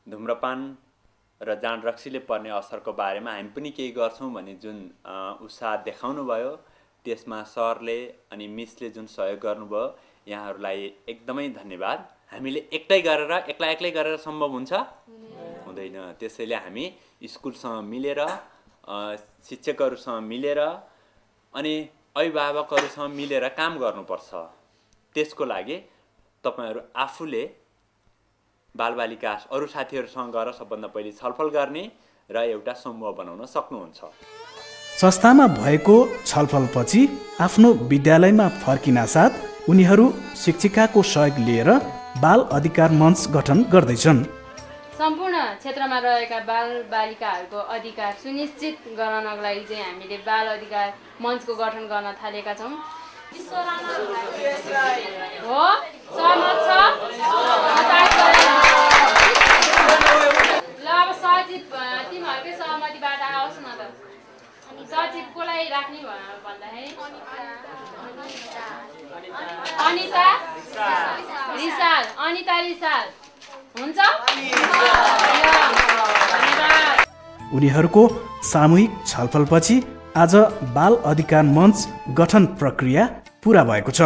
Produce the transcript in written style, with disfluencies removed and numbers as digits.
धुम्रपान र जाँड रक्सीले पर्ने असरको बारेमा हामी पनि केही गर्छौँ भन्ने जुन उत्साह देखाउनु भयो, त्यसमा सरले अनि मिसले जुन सहयोग गर्नुभयो, यहाँहरूलाई एकदमै धन्यवाद। हामीले एक्लै गरेर सम्भव हुन्छ? हुँदैन। त्यसैले हामी स्कुलसँग मिलेर, शिक्षकहरूसँग मिलेर अनि अभिभावकहरूसँग मिलेर काम गर्नुपर्छ। त्यसको लागि तपाईहरू आफूले बालबालिका अरू साथीहरूसँग गएर सबभन्दा पहिले छलफल गर्ने र एउटा समूह बनाउन सक्नुहुन्छ। संस्थामा भएको छलफलपछि आफ्नो विद्यालयमा फर्किनासाथ उनीहरू शिक्षिकाको सहयोग लिएर बाल अधिकार मञ्च गठन गर्दैछन्। सम्पूर्ण क्षेत्रमा रहेका बालबालिकाहरूको अधिकार सुनिश्चित गराउनको लागि चाहिँ हामीले बाल अधिकार मञ्चको गठन गर्न थालेका छौँ। हो, सहमत छ? ल अब सचिव तिमीहरूकै सहमतिबाट आओस् न त। सचिव कोलाई राख्ने भन्दाखेरि अनिता रिसाल, अनिता रिसाल हुन्छ। उनीहरूको सामूहिक छलफलपछि आज बाल अधिकार मञ्च गठन प्रक्रिया पुरा भएको छ।